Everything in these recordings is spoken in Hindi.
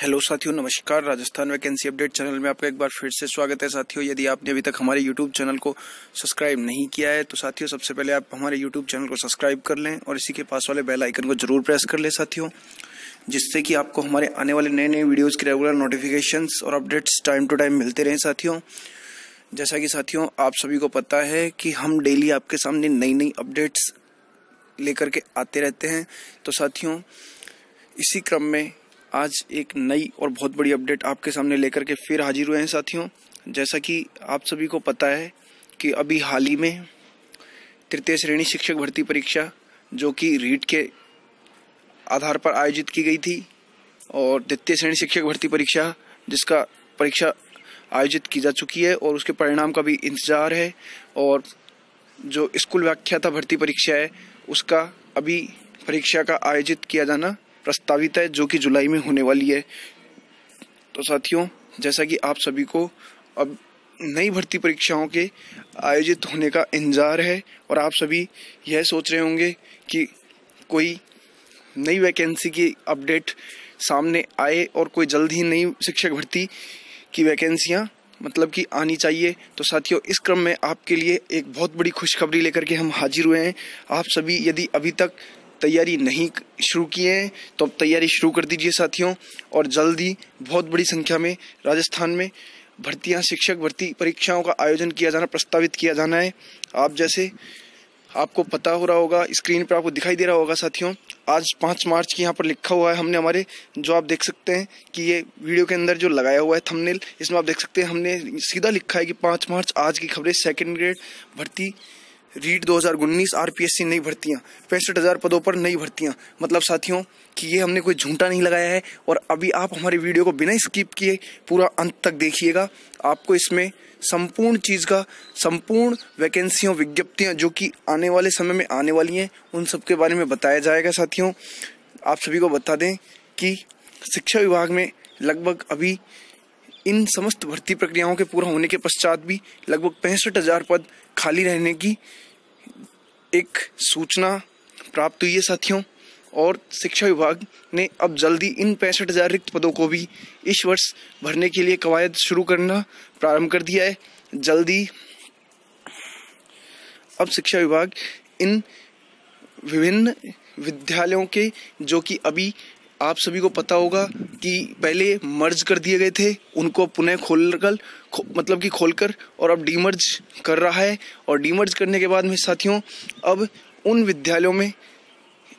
हेलो साथियों, नमस्कार। राजस्थान वैकेंसी अपडेट चैनल में आपका एक बार फिर से स्वागत है। साथियों, यदि आपने अभी तक हमारे यूट्यूब चैनल को सब्सक्राइब नहीं किया है तो साथियों सबसे पहले आप हमारे यूट्यूब चैनल को सब्सक्राइब कर लें और इसी के पास वाले बेल आइकन को जरूर प्रेस कर लें साथियों, जिससे कि आपको हमारे आने वाले नए नए वीडियोज़ की रेगुलर नोटिफिकेशंस और अपडेट्स टाइम टू टाइम मिलते रहें साथियों। जैसा कि साथियों आप सभी को पता है कि हम डेली आपके सामने नई नई अपडेट्स लेकर के आते रहते हैं। तो साथियों इसी क्रम में आज एक नई और बहुत बड़ी अपडेट आपके सामने लेकर के फिर हाजिर हुए हैं साथियों। जैसा कि आप सभी को पता है कि अभी हाल ही में तृतीय श्रेणी शिक्षक भर्ती परीक्षा जो कि रीट के आधार पर आयोजित की गई थी और द्वितीय श्रेणी शिक्षक भर्ती परीक्षा जिसका परीक्षा आयोजित की जा चुकी है और उसके परिणाम का भी इंतजार है। और जो स्कूल व्याख्याता भर्ती परीक्षा है उसका अभी परीक्षा का आयोजित किया जाना प्रस्तावित है, जो कि जुलाई में होने वाली है। तो साथियों जैसा कि आप सभी को अब नई भर्ती परीक्षाओं के आयोजित होने का इंतजार है और आप सभी यह सोच रहे होंगे कि कोई नई वैकेंसी की अपडेट सामने आए और कोई जल्द ही नई शिक्षक भर्ती की वैकेंसियां मतलब कि आनी चाहिए। तो साथियों इस क्रम में आपके लिए एक बहुत बड़ी खुशखबरी लेकर के हम हाजिर हुए हैं। आप सभी यदि अभी तक तैयारी नहीं शुरू किए हैं तो अब तैयारी शुरू कर दीजिए साथियों, और जल्दी बहुत बड़ी संख्या में राजस्थान में भर्तियां शिक्षक भर्ती परीक्षाओं का आयोजन किया जाना प्रस्तावित किया जाना है। आप जैसे आपको पता हो रहा होगा, स्क्रीन पर आपको दिखाई दे रहा होगा साथियों, आज 5 मार्च की यहाँ पर लिखा हुआ है। हमने हमारे जो आप देख सकते हैं कि ये वीडियो के अंदर जो लगाया हुआ है थंबनेल, इसमें आप देख सकते हैं हमने सीधा लिखा है कि 5 मार्च आज की खबरें सेकंड ग्रेड भर्ती रीट 2019 आरपीएससी नई भर्तियां 65,000 पदों पर नई भर्तियां। मतलब साथियों कि ये हमने कोई झूठा नहीं लगाया है। और अभी आप हमारे वीडियो को बिना स्किप किए पूरा अंत तक देखिएगा, आपको इसमें संपूर्ण चीज़ का, संपूर्ण वैकेंसियों विज्ञप्तियां जो कि आने वाले समय में आने वाली हैं उन सब के बारे में बताया जाएगा साथियों। आप सभी को बता दें कि शिक्षा विभाग में लगभग अभी इन समस्त भर्ती प्रक्रियाओं के पूरा होने के पश्चात भी लगभग 65,000 पद खाली रहने की एक सूचना प्राप्त हुई है साथियों। और शिक्षा विभाग ने अब जल्दी इन 65,000 रिक्त पदों को भी इस वर्ष भरने के लिए कवायद शुरू करना प्रारंभ कर दिया है। जल्दी अब शिक्षा विभाग इन विभिन्न विद्यालयों के जो कि अभी आप सभी को पता होगा कि पहले मर्ज कर दिए गए थे उनको पुनः खोलकर और अब डीमर्ज कर रहा है। और डीमर्ज करने के बाद में साथियों अब उन विद्यालयों में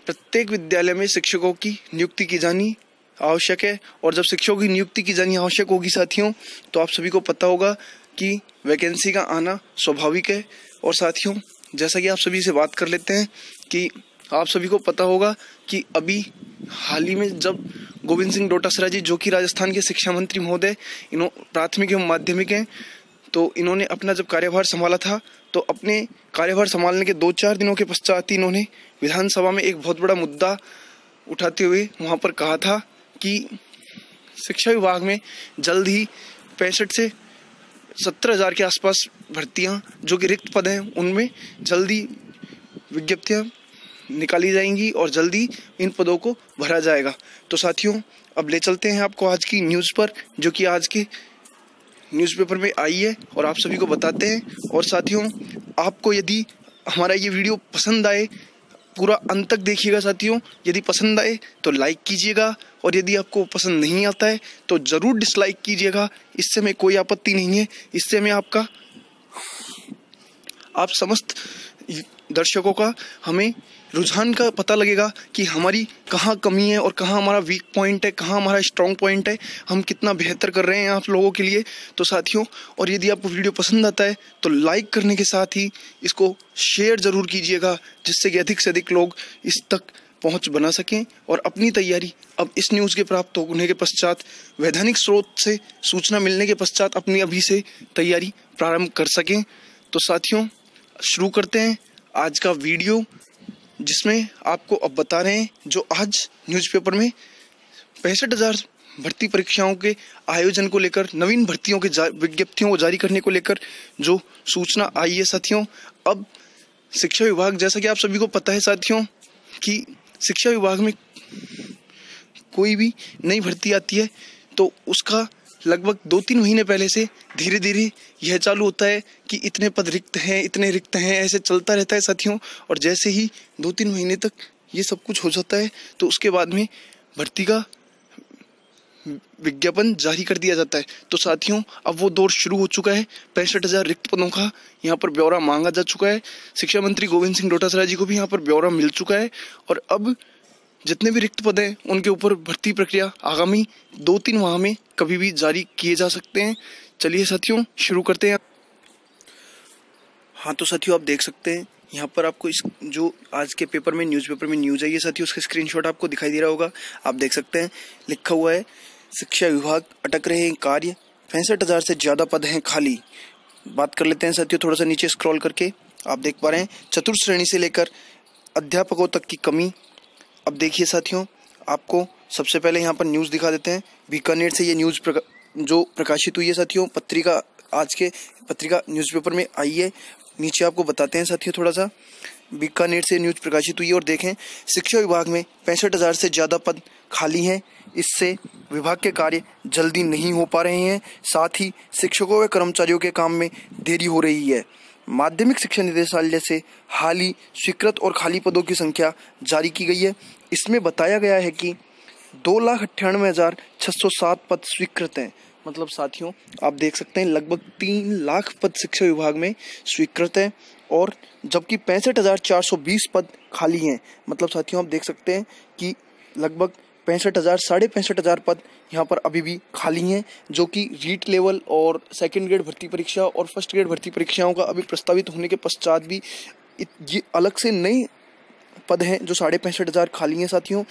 प्रत्येक विद्यालय में शिक्षकों की नियुक्ति की जानी आवश्यक है। और जब शिक्षकों की नियुक्ति की जानी आवश्यक होगी साथियों तो आप सभी को पता होगा कि वैकेंसी का आना स्वाभाविक है। और साथियों जैसा कि आप सभी से बात कर लेते हैं कि आप सभी को पता होगा कि अभी हाल ही में जब गोविंद सिंह डोटासरा जी जो कि राजस्थान के शिक्षा मंत्री महोदय प्राथमिक एवं माध्यमिक हैं, तो इन्होंने अपना जब कार्यभार संभाला था तो अपने कार्यभार संभालने के 2-4 दिनों के पश्चात ही इन्होंने विधानसभा में एक बहुत बड़ा मुद्दा उठाते हुए वहां पर कहा था कि शिक्षा विभाग में जल्द ही 65 से 70,000 के आसपास भर्तियां जो कि रिक्त पद हैं उनमें जल्दी विज्ञप्तियां निकाली जाएंगी और जल्दी इन पदों को भरा जाएगा। तो साथियों अब ले चलते हैं आपको आज की न्यूज़ पर जो कि आज के न्यूज़पेपर में आई है और आप सभी को बताते हैं। और साथियों आपको यदि हमारा ये वीडियो पसंद आए पूरा अंत तक देखिएगा साथियों। यदि पसंद आए तो लाइक कीजिएगा और यदि आपको पसंद नहीं आता है तो ज़रूर डिसलाइक कीजिएगा, इससे हमें कोई आपत्ति नहीं है। इससे हमें आप समस्त दर्शकों का हमें रुझान का पता लगेगा कि हमारी कहाँ कमी है और कहाँ हमारा वीक पॉइंट है, कहाँ हमारा स्ट्रॉन्ग पॉइंट है, हम कितना बेहतर कर रहे हैं आप लोगों के लिए। तो साथियों और यदि आपको वीडियो पसंद आता है तो लाइक करने के साथ ही इसको शेयर ज़रूर कीजिएगा, जिससे कि अधिक से अधिक लोग इस तक पहुँच बना सकें और अपनी तैयारी अब इस न्यूज़ के प्राप्त होने के पश्चात वैधानिक स्रोत से सूचना मिलने के पश्चात अपनी अभी से तैयारी प्रारंभ कर सकें। तो साथियों शुरू करते हैं आज का वीडियो, जिसमें आपको अब बता रहे हैं जो आज न्यूज़पेपर में 65,000 भर्ती परीक्षाओं के आयोजन को लेकर, नवीन भर्तियों के विज्ञप्तियों को जारी करने को लेकर जो सूचना आई है साथियों। अब शिक्षा विभाग, जैसा कि आप सभी को पता है साथियों कि शिक्षा विभाग में कोई भी नई भर्ती आती है तो उसका लगभग 2-3 महीने पहले से धीरे धीरे यह चालू होता है कि इतने पद रिक्त हैं, इतने रिक्त हैं, ऐसे चलता रहता है साथियों। और जैसे ही 2-3 महीने तक ये सब कुछ हो जाता है तो उसके बाद में भर्ती का विज्ञापन जारी कर दिया जाता है। तो साथियों अब वो दौर शुरू हो चुका है। 65,000 रिक्त पदों का यहाँ पर ब्यौरा मांगा जा चुका है। शिक्षा मंत्री गोविंद सिंह डोटासरा जी को भी यहाँ पर ब्यौरा मिल चुका है और अब जितने भी रिक्त पद हैं उनके ऊपर भर्ती प्रक्रिया आगामी 2-3 माह में कभी भी जारी किए जा सकते हैं। चलिए साथियों शुरू करते हैं। हाँ तो साथियों आप देख सकते हैं यहाँ पर आपको इस जो आज के पेपर में न्यूज़पेपर में न्यूज़ आई है साथियों, उसका स्क्रीनशॉट आपको दिखाई दे रहा होगा। आप देख सकते हैं लिखा हुआ है शिक्षा विभाग अटक रहे हैं कार्य, 65,000 से ज़्यादा पद हैं खाली। बात कर लेते हैं साथियों थोड़ा सा नीचे स्क्रॉल करके। आप देख पा रहे हैं चतुर्थ श्रेणी से लेकर अध्यापकों तक की कमी। अब देखिए साथियों आपको सबसे पहले यहाँ पर न्यूज़ दिखा देते हैं। बीकानेर से ये न्यूज़ जो प्रकाशित हुई है साथियों, पत्रिका आज के पत्रिका न्यूज़पेपर में आई है। नीचे आपको बताते हैं साथियों थोड़ा सा, बीकानेर से न्यूज़ प्रकाशित हुई है और देखें शिक्षा विभाग में 65,000 से ज़्यादा पद खाली हैं। इससे विभाग के कार्य जल्दी नहीं हो पा रहे हैं, साथ ही शिक्षकों व कर्मचारियों के काम में देरी हो रही है। माध्यमिक शिक्षा निदेशालय से हाल ही स्वीकृत और खाली पदों की संख्या जारी की गई है। इसमें बताया गया है कि 2,98,607 पद स्वीकृत हैं। मतलब साथियों आप देख सकते हैं लगभग 3 लाख पद शिक्षा विभाग में स्वीकृत हैं और जबकि 65,420 पद खाली हैं। मतलब साथियों आप देख सकते हैं कि लगभग 65,000 साढ़े 65,000 पद यहाँ पर अभी भी खाली हैं, जो कि रीट लेवल और सेकंड ग्रेड भर्ती परीक्षा और फर्स्ट ग्रेड भर्ती परीक्षाओं का अभी प्रस्तावित होने के पश्चात भी ये अलग से नए पद हैं जो 65,500 खाली हैं। साथियों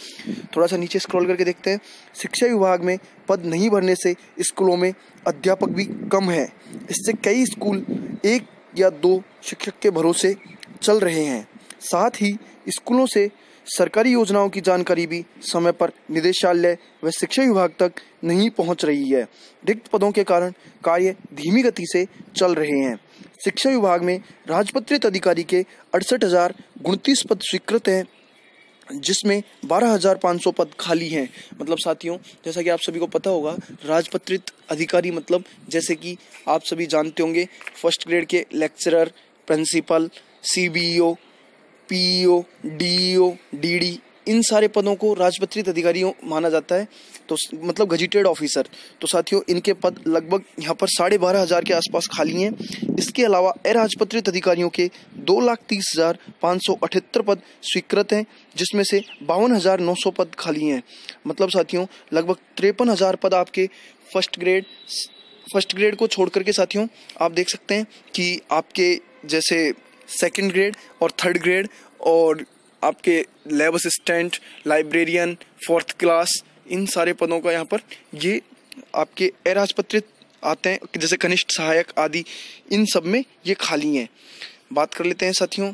थोड़ा सा नीचे स्क्रॉल करके देखते हैं। शिक्षा विभाग में पद नहीं भरने से स्कूलों में अध्यापक भी कम है। इससे कई स्कूल 1 या 2 शिक्षक के भरोसे चल रहे हैं। साथ ही स्कूलों से सरकारी योजनाओं की जानकारी भी समय पर निदेशालय व शिक्षा विभाग तक नहीं पहुंच रही है। रिक्त पदों के कारण कार्य धीमी गति से चल रहे हैं। शिक्षा विभाग में राजपत्रित अधिकारी के 68,029 पद स्वीकृत हैं, जिसमें 12,500 पद खाली हैं। मतलब साथियों जैसा कि आप सभी को पता होगा, राजपत्रित अधिकारी मतलब जैसे कि आप सभी जानते होंगे फर्स्ट ग्रेड के lecturer, principal, CBO, PEO, DEO, DD, इन सारे पदों को राजपत्रित अधिकारियों माना जाता है, तो मतलब गजेटेड ऑफिसर। तो साथियों इनके पद लगभग यहाँ पर 12,500 के आसपास खाली हैं। इसके अलावा अराजपत्रित अधिकारियों के 2,30,578 पद स्वीकृत हैं, जिसमें से 52,900 पद खाली हैं। मतलब साथियों लगभग 53,000 पद आपके फर्स्ट ग्रेड को छोड़ करके साथियों आप देख सकते हैं कि आपके जैसे सेकंड ग्रेड और थर्ड ग्रेड और आपके lab assistant, librarian, 4th class, इन सारे पदों का यहाँ पर ये आपके अराजपत्रित आते हैं, जैसे कनिष्ठ सहायक आदि, इन सब में ये खाली हैं। बात कर लेते हैं साथियों,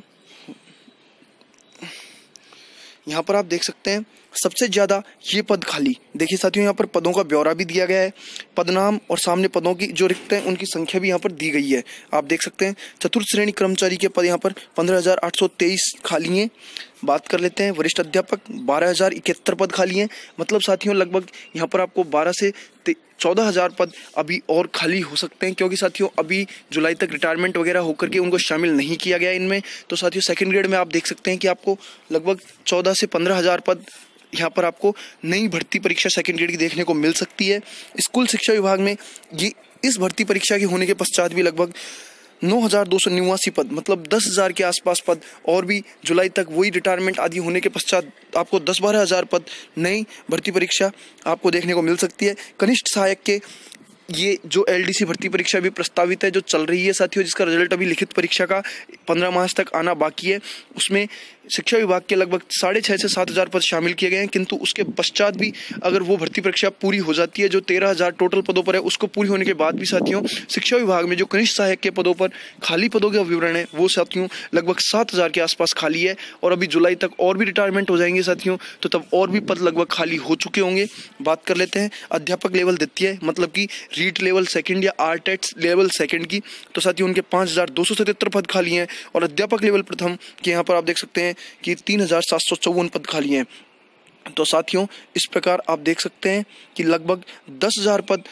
यहाँ पर आप देख सकते हैं सबसे ज़्यादा ये पद खाली। देखिए साथियों यहाँ पर पदों का ब्यौरा भी दिया गया है, पदनाम और सामने पदों की जो रिक्त हैं उनकी संख्या भी यहाँ पर दी गई है। आप देख सकते हैं चतुर्थ श्रेणी कर्मचारी के पद यहाँ पर 15,823 खाली हैं। बात कर लेते हैं वरिष्ठ अध्यापक, 12,071 पद खाली हैं। मतलब साथियों लगभग यहाँ पर आपको 12 से 14,000 पद अभी और खाली हो सकते हैं, क्योंकि साथियों अभी जुलाई तक रिटायरमेंट वगैरह होकर के उनको शामिल नहीं किया गया इनमें। तो साथियों सेकंड ग्रेड में आप देख सकते हैं कि आपको लगभग 14 से 15,000 पद यहाँ पर आपको नई भर्ती परीक्षा सेकंड ग्रेड की देखने को मिल सकती है। स्कूल शिक्षा विभाग में ये इस भर्ती परीक्षा के होने के पश्चात भी लगभग 9,289 पद, मतलब 10,000 के आसपास पद और भी जुलाई तक वही रिटायरमेंट आदि होने के पश्चात आपको 10-12,000 पद नई भर्ती परीक्षा आपको देखने को मिल सकती है। कनिष्ठ सहायक के ये जो LDC भर्ती परीक्षा भी प्रस्तावित है जो चल रही है साथियों, जिसका रिजल्ट अभी लिखित परीक्षा का 15 मार्च तक आना बाकी है, उसमें शिक्षा विभाग के लगभग 6,500 से 7,000 पद शामिल किए गए हैं। किंतु उसके पश्चात भी अगर वो भर्ती परीक्षा पूरी हो जाती है जो 13,000 टोटल पदों पर है, उसको पूरी होने के बाद भी साथियों शिक्षा विभाग में जो कनिष्ठ सहायक के पदों पर खाली पदों का विवरण है वो साथियों लगभग 7,000 के आसपास खाली है। और अभी जुलाई तक और भी रिटायरमेंट हो जाएंगे साथियों, तो तब और भी पद लगभग खाली हो चुके होंगे। बात कर लेते हैं अध्यापक लेवल द्वितीय, मतलब कि रीट लेवल सेकंड या आरटेट लेवल सेकंड की। तो साथियों उनके 5,277 पद खाली हैं और अध्यापक लेवल प्रथम के यहाँ पर आप देख सकते हैं कि 3,754 पद खाली हैं। तो साथियों इस प्रकार आप देख सकते हैं कि लगभग 10,000 पद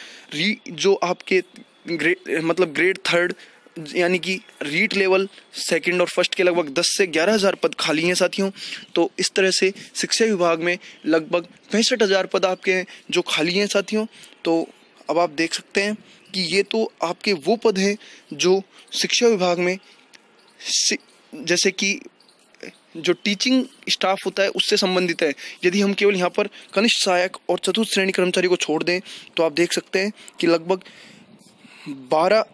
जो आपके ग्रेड थर्ड यानी कि रीट लेवल सेकंड और फर्स्ट के लगभग 10 से 11,000 पद खाली हैं साथियों। तो इस तरह से शिक्षा विभाग में लगभग 65,000 पद आपके हैं जो खाली हैं साथियों। तो अब आप देख सकते हैं कि ये तो आपके वो पद हैं जो शिक्षा विभाग में जैसे कि जो टीचिंग स्टाफ होता है उससे संबंधित है। यदि हम केवल यहाँ पर कनिष्ठ सहायक और चतुर्थ श्रेणी कर्मचारी को छोड़ दें तो आप देख सकते हैं कि लगभग 12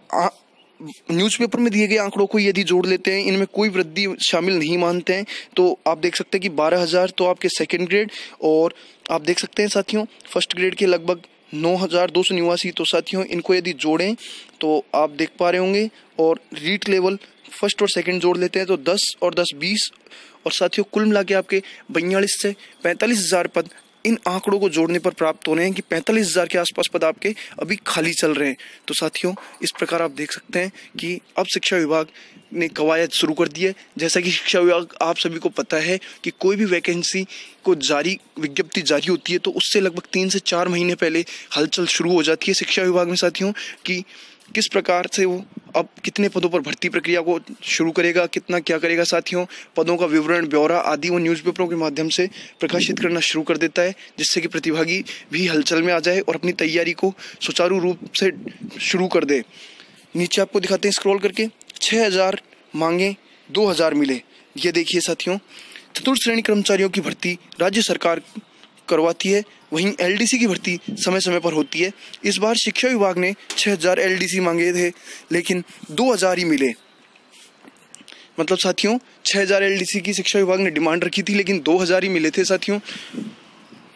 न्यूज़पेपर में दिए गए आंकड़ों को यदि जोड़ लेते हैं, इनमें कोई वृद्धि शामिल नहीं मानते हैं, तो आप देख सकते हैं कि 12,000 तो आपके सेकेंड ग्रेड, और आप देख सकते हैं साथियों फर्स्ट ग्रेड के लगभग 9,200 निवासी। तो साथियों इनको यदि जोड़ें तो आप देख पा रहे होंगे, और रीट लेवल फर्स्ट और सेकंड जोड़ लेते हैं तो 10 और 10 20, और साथियों कुल मिला के आपके 42 से 45,000 पद इन आंकड़ों को जोड़ने पर प्राप्त हो रहे हैं कि 45,000 के आसपास पद आपके अभी खाली चल रहे हैं। तो साथियों इस प्रकार आप देख सकते हैं कि अब शिक्षा विभाग ने कवायद शुरू कर दी है। जैसा कि शिक्षा विभाग आप सभी को पता है कि कोई भी वैकेंसी को विज्ञप्ति जारी होती है तो उससे लगभग 3 से 4 महीने पहले हलचल शुरू हो जाती है शिक्षा विभाग में साथियों, कि किस प्रकार से वो अब कितने पदों पर भर्ती प्रक्रिया को शुरू करेगा, कितना क्या करेगा साथियों, पदों का विवरण ब्यौरा आदि वो न्यूज़पेपरों के माध्यम से प्रकाशित करना शुरू कर देता है, जिससे कि प्रतिभागी भी हलचल में आ जाए और अपनी तैयारी को सुचारू रूप से शुरू कर दे। नीचे आपको दिखाते हैं स्क्रॉल करके, 6,000 मांगे 2,000 मिले। ये देखिए साथियों, चतुर्थ श्रेणी कर्मचारियों की भर्ती राज्य सरकार करवाती है, वहीं एलडीसी की भर्ती समय समय पर होती है। इस बार शिक्षा विभाग ने 6,000 एलडीसी मांगे थे लेकिन 2,000 ही मिले। मतलब साथियों 6,000 एलडीसी की शिक्षा विभाग ने डिमांड रखी थी लेकिन 2,000 ही मिले थे साथियों।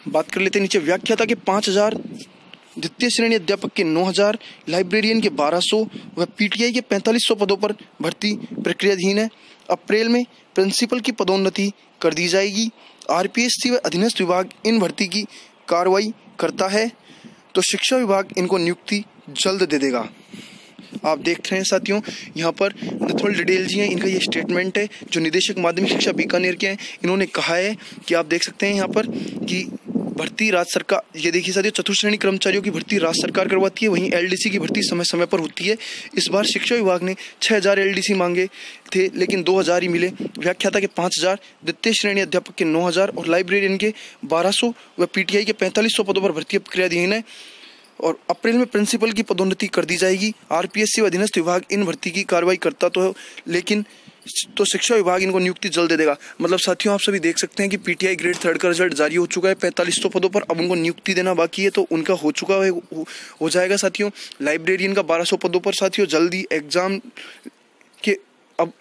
बात कर लेते हैं नीचे, व्याख्याता के 5,000, द्वितीय श्रेणी अध्यापक के 9,000, लाइब्रेरियन के 1,200 व पीटीआई के 4,500 पदों पर भर्ती प्रक्रियाधीन है। अप्रैल में प्रिंसिपल की पदोन्नति कर दी जाएगी। आरपीएससी व अधीनस्थ विभाग इन भर्ती की कार्रवाई करता है तो शिक्षा विभाग इनको नियुक्ति जल्द दे देगा। आप देख रहे हैं साथियों यहाँ पर नथमल डिडेल जी हैं, इनका ये स्टेटमेंट है जो निदेशक माध्यमिक शिक्षा बीकानेर के हैं। इन्होंने कहा है कि आप देख सकते हैं यहाँ पर कि भर्ती राज्य सरकार, ये देखिए साथियों चतुर्थ श्रेणी कर्मचारियों की भर्ती राज्य सरकार करवाती है, वहीं एलडीसी की भर्ती समय समय पर होती है। इस बार शिक्षा विभाग ने 6,000 एलडीसी मांगे थे लेकिन 2,000 ही मिले। व्याख्याता के 5,000, द्वितीय श्रेणी अध्यापक के 9,000 और लाइब्रेरियन के 1,200 व पीटीआई के 4,500 पदों पर भर्ती प्रक्रियाधीन है और अप्रैल में प्रिंसिपल की पदोन्नति कर दी जाएगी। आरपीएससी व अधीनस्थ विभाग इन भर्ती की कार्रवाई करता तो है लेकिन तो शिक्षा विभाग इनको नियुक्ति जल्द दे देगा। मतलब साथियों आप सभी देख सकते हैं कि पीटीआई ग्रेड थर्ड का रिजल्ट जारी हो चुका है 4,500 पदों पर, अब उनको नियुक्ति देना बाकी है तो उनका हो चुका है, हो जाएगा साथियों। लाइब्रेरियन का 1,200 पदों पर साथियों जल्दी एग्जाम के अब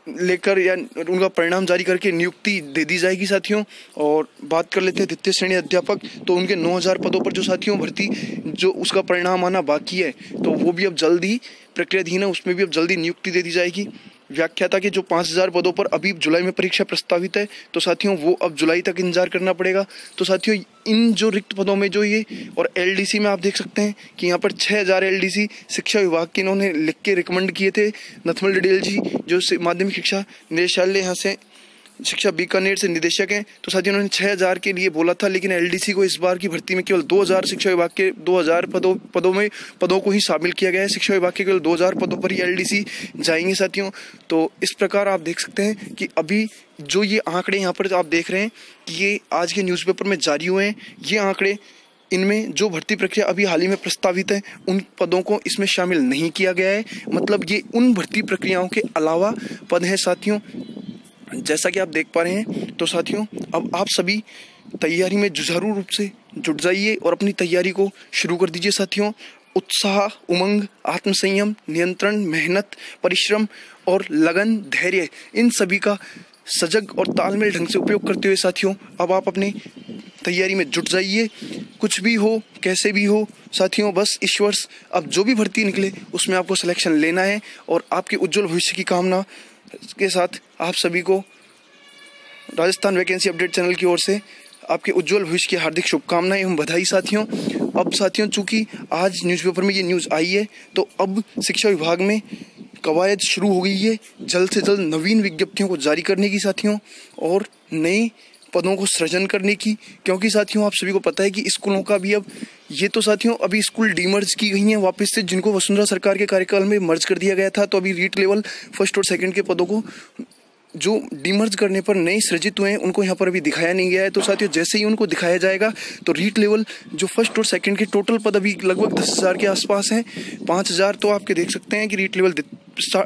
लेकर या उनका परिणाम जारी करके नियुक्ति दे दी जाएगी साथियों। और बात कर लेते हैं द्वितीय श्रेणी अध्यापक, तो उनके 9,000 पदों पर जो साथियों भर्ती जो उसका परिणाम आना बाकी है तो वो भी अब जल्दी प्रक्रियाधीन है, उसमें भी अब जल्दी नियुक्ति दे दी जाएगी। व्याख्याता के जो 5,000 पदों पर अभी जुलाई में परीक्षा प्रस्तावित है तो साथियों वो अब जुलाई तक इंतजार करना पड़ेगा। तो साथियों इन जो रिक्त पदों में जो ये, और एलडीसी में आप देख सकते हैं कि यहाँ पर 6,000 एलडीसी शिक्षा विभाग के इन्होंने लिख के रिकमेंड किए थे नथमल डिडेल जी जो माध्यमिक शिक्षा निदेशालय यहाँ से शिक्षा बीकानेर से निदेशक हैं। तो साथियों उन्होंने 6,000 के लिए बोला था लेकिन एलडीसी को इस बार की भर्ती में केवल 2,000 शिक्षा विभाग के 2,000 पदों को ही शामिल किया गया है। शिक्षा विभाग के केवल 2,000 पदों पर ही एलडीसी जाएंगे साथियों। तो इस प्रकार आप देख सकते हैं कि अभी जो ये आंकड़े यहाँ पर आप देख रहे हैं कि ये आज के न्यूज़पेपर में जारी हुए हैं, ये आंकड़े इनमें जो भर्ती प्रक्रिया अभी हाल ही में प्रस्तावित है उन पदों को इसमें शामिल नहीं किया गया है। मतलब ये उन भर्ती प्रक्रियाओं के अलावा पद हैं साथियों, जैसा कि आप देख पा रहे हैं। तो साथियों अब आप सभी तैयारी में जुझारू रूप से जुट जाइए और अपनी तैयारी को शुरू कर दीजिए साथियों। उत्साह, उमंग, आत्मसंयम, नियंत्रण, मेहनत, परिश्रम और लगन, धैर्य, इन सभी का सजग और तालमेल ढंग से उपयोग करते हुए साथियों अब आप अपनी तैयारी में जुट जाइए। कुछ भी हो कैसे भी हो साथियों, बस इस वर्ष अब जो भी भर्ती निकले उसमें आपको सिलेक्शन लेना है और आपके उज्जवल भविष्य की कामना के साथ आप सभी को राजस्थान वैकेंसी अपडेट चैनल की ओर से आपके उज्जवल भविष्य की हार्दिक शुभकामनाएं एवं बधाई साथियों। अब साथियों चूंकि आज न्यूज़पेपर में ये न्यूज़ आई है तो अब शिक्षा विभाग में कवायद शुरू हो गई है जल्द से जल्द नवीन विज्ञप्तियों को जारी करने की साथियों, और नए पदों को सृजन करने की, क्योंकि साथियों आप सभी को पता है कि स्कूलों का भी अब ये तो साथियों अभी स्कूल डीमर्ज की गई हैं वापस से, जिनको वसुंधरा सरकार के कार्यकाल में मर्ज कर दिया गया था। तो अभी रीट लेवल फर्स्ट और सेकंड के पदों को जो डीमर्ज करने पर नए सृजित हुए हैं उनको यहाँ पर अभी दिखाया नहीं गया है। तो साथियों जैसे ही उनको दिखाया जाएगा तो रीट लेवल जो फर्स्ट और सेकंड के टोटल पद अभी लगभग 10,000 के आसपास हैं। 5,000 तो आपके देख सकते हैं कि रीट लेवल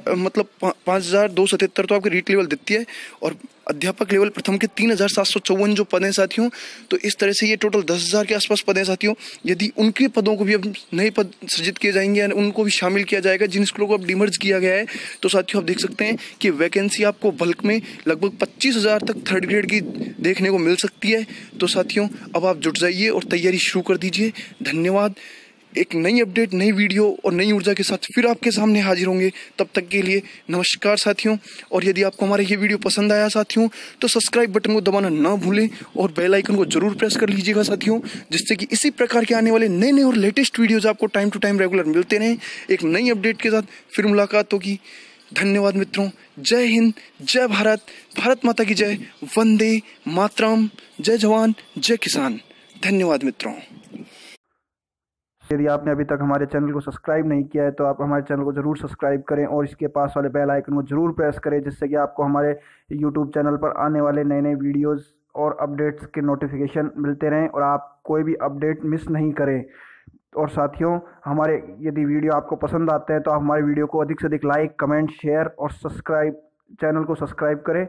मतलब 5,277 तो आपके रीट लेवल द्वितीय है, और अध्यापक लेवल प्रथम के 3,754 जो पद हैं साथियों। तो इस तरह से ये टोटल 10,000 के आसपास पद हैं साथियों। यदि उनके पदों को भी अब नए पद सृजित किए जाएंगे, उनको भी शामिल किया जाएगा जिन स्कूलों को अब डिमर्ज किया गया है, तो साथियों आप देख सकते हैं कि वैकेंसी आपको बल्क में लगभग 25,000 तक थर्ड ग्रेड की देखने को मिल सकती है। तो साथियों अब आप जुट जाइए और तैयारी शुरू कर दीजिए। धन्यवाद। एक नई अपडेट, नई वीडियो और नई ऊर्जा के साथ फिर आपके सामने हाजिर होंगे। तब तक के लिए नमस्कार साथियों। और यदि आपको हमारा ये वीडियो पसंद आया साथियों तो सब्सक्राइब बटन को दबाना ना भूलें और बेल आइकन को जरूर प्रेस कर लीजिएगा साथियों, जिससे कि इसी प्रकार के आने वाले नए नए और लेटेस्ट वीडियोज आपको टाइम टू टाइम रेगुलर मिलते रहें। एक नई अपडेट के साथ फिर मुलाकात होगी। धन्यवाद मित्रों। जय हिंद, जय भारत, भारत माता की जय, वंदे मातरम, जय जवान, जय किसान। धन्यवाद मित्रों। यदि आपने अभी तक हमारे चैनल को सब्सक्राइब नहीं किया है तो आप हमारे चैनल को जरूर सब्सक्राइब करें और इसके पास वाले बेल आइकन को जरूर प्रेस करें, जिससे कि आपको हमारे यूट्यूब चैनल पर आने वाले नए नए वीडियोस और अपडेट्स के नोटिफिकेशन मिलते रहें और आप कोई भी अपडेट मिस नहीं करें। और साथियों हमारे यदि वीडियो आपको पसंद आते हैं तो आप हमारे वीडियो को अधिक से अधिक लाइक, कमेंट, शेयर और सब्सक्राइब, चैनल को सब्सक्राइब करें।